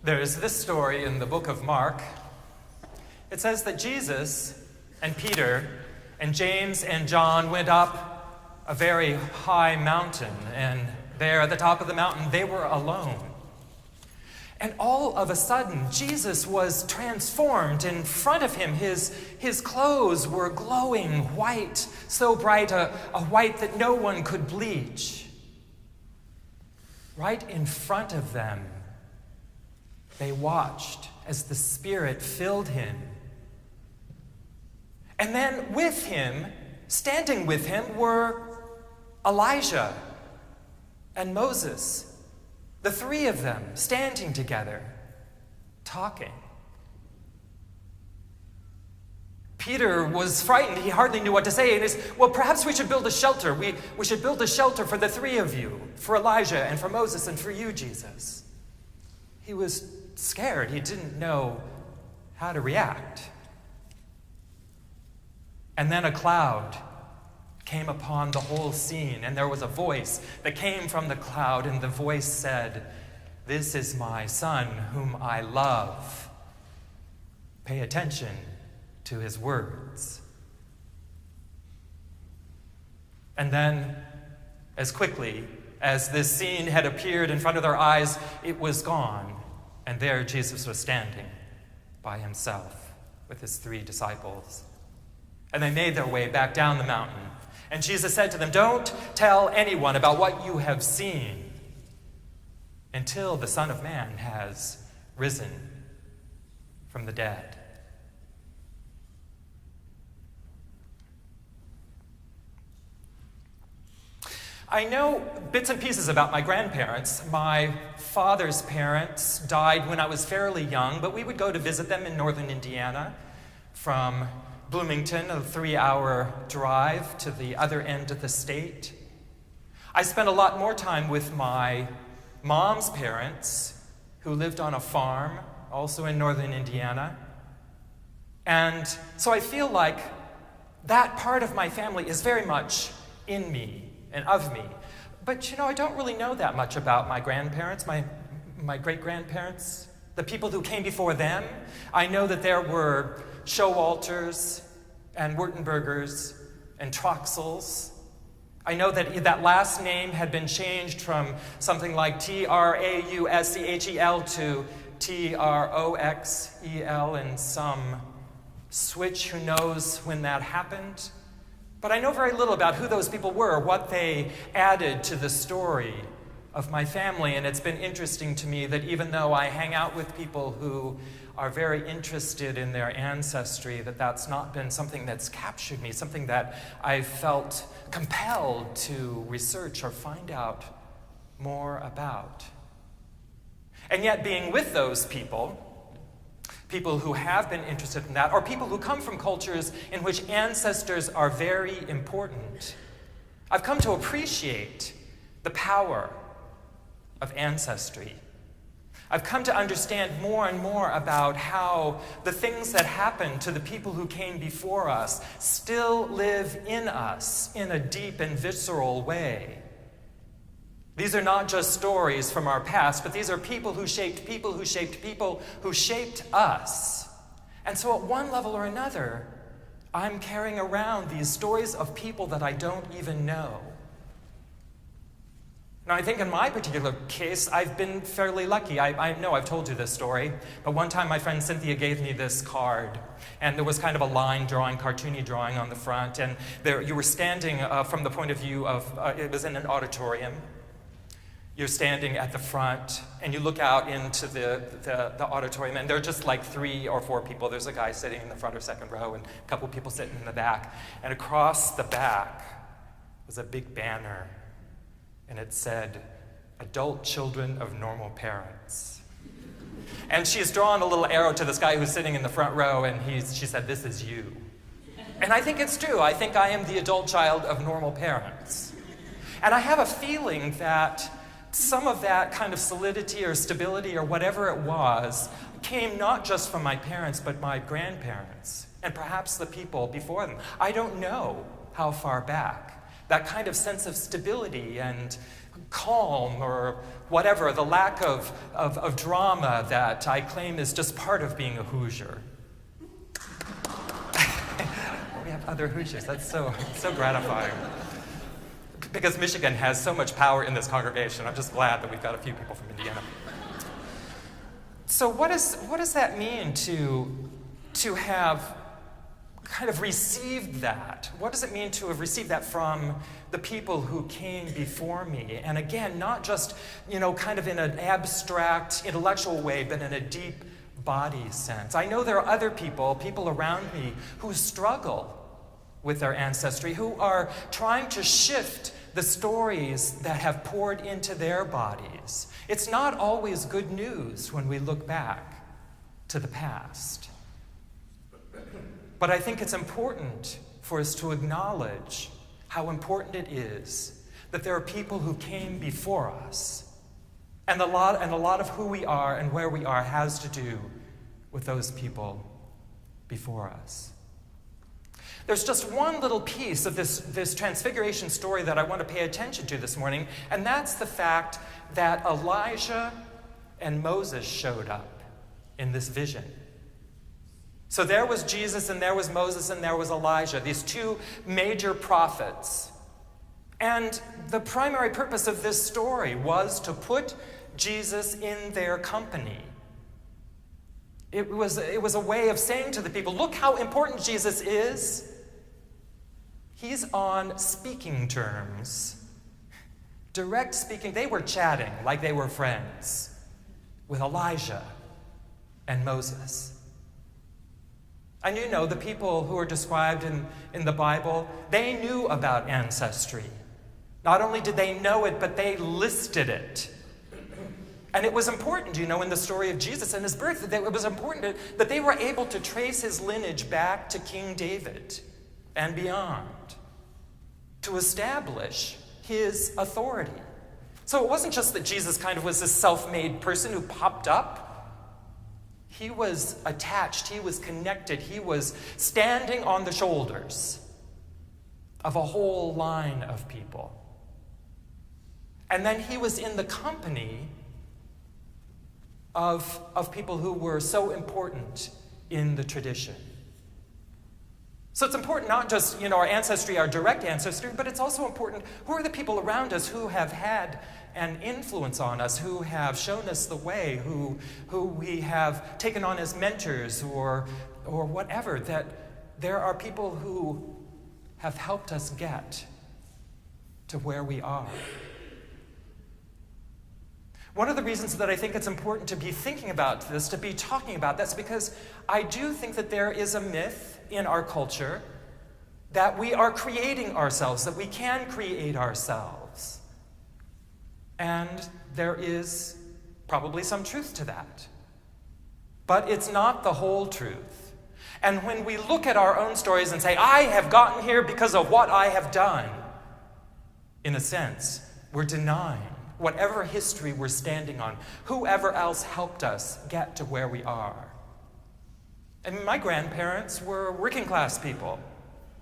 There's this story in the book of Mark. It says that Jesus and Peter and James and John went up a very high mountain, and there at the top of the mountain they were alone. And all of a sudden, Jesus was transformed in front of him. His clothes were glowing white, so bright, a white that no one could bleach. Right in front of them, they watched as the Spirit filled him. And then with him, standing with him, were Elijah and Moses. The three of them standing together, talking. Peter was frightened. He hardly knew what to say. And he said, well, perhaps we should build a shelter. We should build a shelter for the three of you, for Elijah and for Moses and for you, Jesus. He was scared. He didn't know how to react. And then a cloud came upon the whole scene, and there was a voice that came from the cloud, and the voice said, "This is my son whom I love. Pay attention to his words." And then, as quickly as this scene had appeared in front of their eyes, it was gone, and there Jesus was standing by himself with his three disciples. And they made their way back down the mountain. And Jesus said to them, "Don't tell anyone about what you have seen until the Son of Man has risen from the dead." I know bits and pieces about my grandparents. My father's parents died when I was fairly young, but we would go to visit them in northern Indiana from Bloomington, a 3-hour drive to the other end of the state. I spent a lot more time with my mom's parents, who lived on a farm, also in northern Indiana. And so I feel like that part of my family is very much in me and of me. But I don't really know that much about my grandparents, my great-grandparents, the people who came before them. I know that there were Showalters and Wurtenbergers and Troxels. I know that that last name had been changed from something like Trauschel to Troxel, and some switch, who knows when that happened. But I know very little about who those people were, what they added to the story of my family, and it's been interesting to me that even though I hang out with people who are very interested in their ancestry, that's not been something that's captured me, something that I felt compelled to research or find out more about. And yet being with those people who have been interested in that, or people who come from cultures in which ancestors are very important, I've come to appreciate the power of ancestry. I've come to understand more and more about how the things that happened to the people who came before us still live in us in a deep and visceral way. These are not just stories from our past, but these are people who shaped people who shaped people who shaped us. And so at one level or another, I'm carrying around these stories of people that I don't even know. Now, I think in my particular case, I've been fairly lucky. I know I've told you this story, but one time my friend Cynthia gave me this card, and there was kind of a line drawing, cartoony drawing on the front, and there you were standing from the point of view of, it was in an auditorium. You're standing at the front, and you look out into the auditorium, and there are just like 3 or 4 people. There's a guy sitting in the front or second row, and a couple people sitting in the back. And across the back was a big banner, and it said, "Adult children of normal parents." And she's drawn a little arrow to this guy who's sitting in the front row, and she said, "This is you." And I think it's true. I think I am the adult child of normal parents. And I have a feeling that some of that kind of solidity or stability or whatever it was came not just from my parents, but my grandparents, and perhaps the people before them. I don't know how far back. That kind of sense of stability and calm or whatever, the lack of drama that I claim is just part of being a Hoosier. We have other Hoosiers. That's so gratifying. Because Michigan has so much power in this congregation, I'm just glad that we've got a few people from Indiana. So what does that mean to have kind of received that? What does it mean to have received that from the people who came before me? And again, not just, kind of in an abstract, intellectual way, but in a deep body sense. I know there are other people around me who struggle with their ancestry, who are trying to shift the stories that have poured into their bodies. It's not always good news when we look back to the past. But I think it's important for us to acknowledge how important it is that there are people who came before us. And a lot of who we are and where we are has to do with those people before us. There's just one little piece of this transfiguration story that I want to pay attention to this morning, and that's the fact that Elijah and Moses showed up in this vision. So there was Jesus, and there was Moses, and there was Elijah, these two major prophets. And the primary purpose of this story was to put Jesus in their company. It was a way of saying to the people, look how important Jesus is. He's on speaking terms, direct speaking. They were chatting like they were friends with Elijah and Moses. And the people who are described in the Bible, they knew about ancestry. Not only did they know it, but they listed it. And it was important, in the story of Jesus and his birth, that it was important that they were able to trace his lineage back to King David and beyond, to establish his authority. So it wasn't just that Jesus kind of was this self-made person who popped up. He was attached, he was connected, he was standing on the shoulders of a whole line of people. And then he was in the company of people who were so important in the tradition. So it's important not just, our ancestry, our direct ancestry, but it's also important who are the people around us who have had an influence on us, who have shown us the way, who we have taken on as mentors or whatever, that there are people who have helped us get to where we are. One of the reasons that I think it's important to be thinking about this, to be talking about this, because I do think that there is a myth in our culture that we are creating ourselves, that we can create ourselves. And there is probably some truth to that. But it's not the whole truth. And when we look at our own stories and say, I have gotten here because of what I have done, in a sense, we're denying whatever history we're standing on, whoever else helped us get to where we are. And my grandparents were working class people.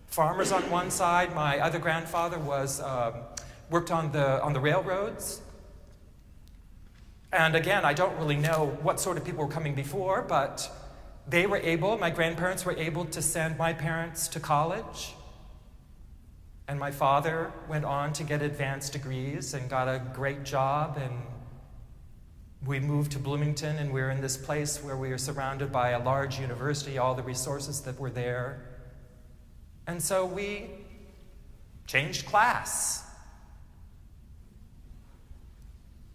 Farmers on one side. My other grandfather worked on the railroads. And again, I don't really know what sort of people were coming before, but my grandparents were able to send my parents to college. And my father went on to get advanced degrees and got a great job. And we moved to Bloomington, and we're in this place where we are surrounded by a large university, all the resources that were there. And so we changed class.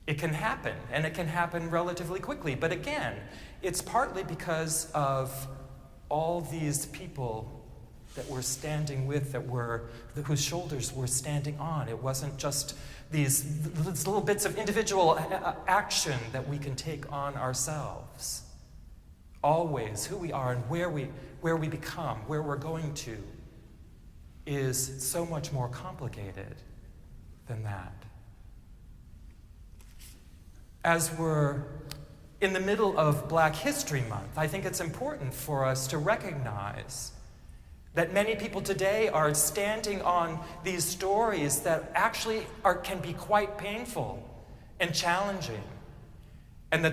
It can happen, and it can happen relatively quickly. But again, it's partly because of all these people that we're standing with, whose shoulders we're standing on. It wasn't just these little bits of individual action that we can take on ourselves. Always, who we are and where we become, where we're going to, is so much more complicated than that. As we're in the middle of Black History Month, I think it's important for us to recognize That many people today are standing on these stories that actually can be quite painful and challenging. And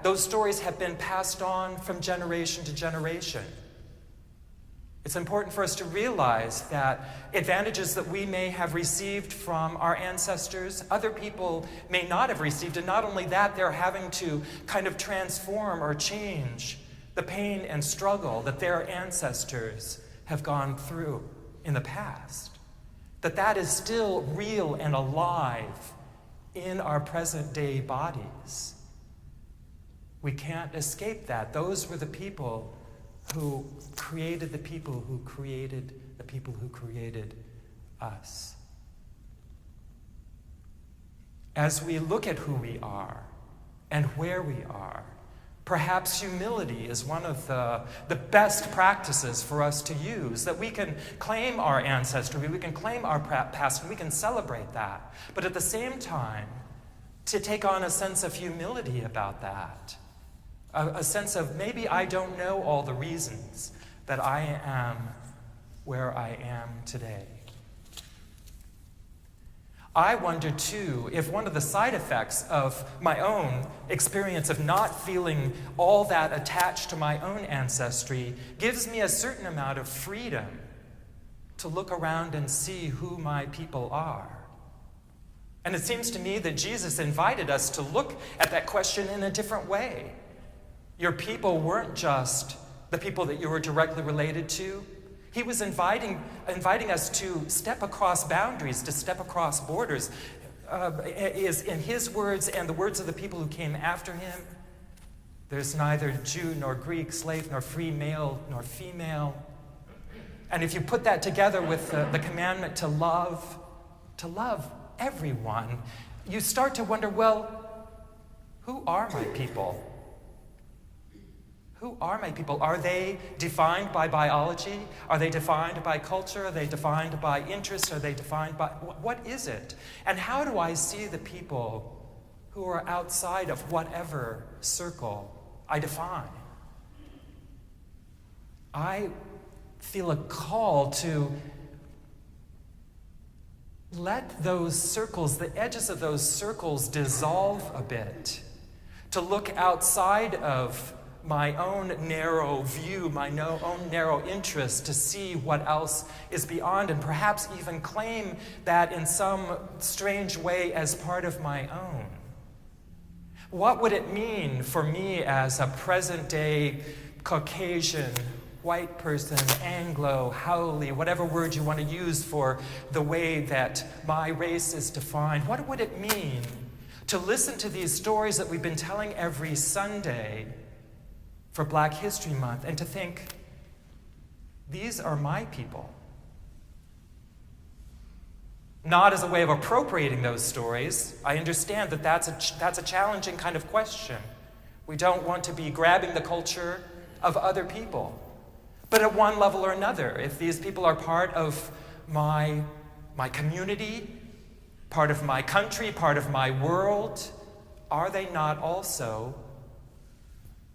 those stories have been passed on from generation to generation. It's important for us to realize that advantages that we may have received from our ancestors, other people may not have received. And not only that, they're having to kind of transform or change the pain and struggle that their ancestors have gone through in the past. That is still real and alive in our present day bodies. We can't escape that. Those were the people who created the people who created the people who created us. As we look at who we are and where we are, perhaps humility is one of the best practices for us to use, that we can claim our ancestry, we can claim our past, and we can celebrate that. But at the same time, to take on a sense of humility about that, a sense of maybe I don't know all the reasons that I am where I am today. I wonder, too, if one of the side effects of my own experience of not feeling all that attached to my own ancestry gives me a certain amount of freedom to look around and see who my people are. And it seems to me that Jesus invited us to look at that question in a different way. Your people weren't just the people that you were directly related to. He was inviting us to step across boundaries, to step across borders. Is in his words and the words of the people who came after him, there's neither Jew nor Greek, slave nor free, male nor female. And if you put that together with the commandment to love everyone, you start to wonder, well, who are my people? Who are my people? Are they defined by biology? Are they defined by culture? Are they defined by interest? Are they defined by... What is it? And how do I see the people who are outside of whatever circle I define? I feel a call to let those circles, the edges of those circles, dissolve a bit, to look outside of my own narrow view, my own narrow interest, to see what else is beyond, and perhaps even claim that in some strange way as part of my own. What would it mean for me as a present-day Caucasian, white person, Anglo, Haole, whatever word you want to use for the way that my race is defined? What would it mean to listen to these stories that we've been telling every Sunday for Black History Month, and to think, these are my people? Not as a way of appropriating those stories. I understand that that's a challenging kind of question. We don't want to be grabbing the culture of other people. But at one level or another, if these people are part of my community, part of my country, part of my world, are they not also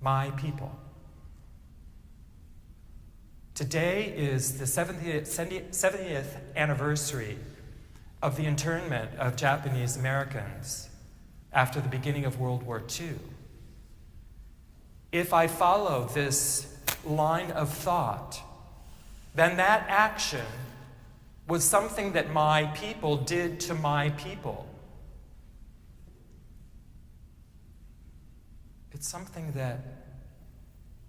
my people? Today is the 70th anniversary of the internment of Japanese Americans after the beginning of World War II. If I follow this line of thought, then that action was something that my people did to my people. It's something that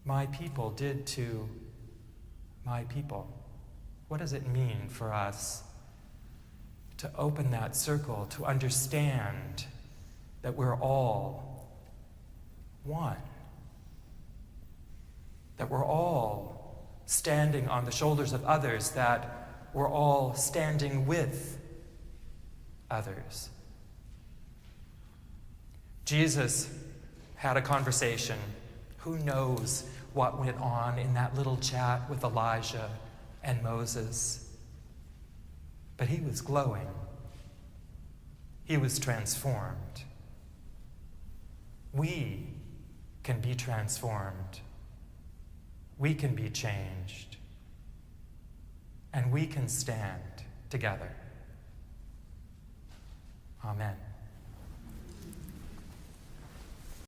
my people did to my people. What does it mean for us to open that circle, to understand that we're all one? That we're all standing on the shoulders of others, that we're all standing with others. Jesus had a conversation. Who knows what went on in that little chat with Elijah and Moses? But he was glowing. He was transformed. We can be transformed. We can be changed. and we can stand together. Amen.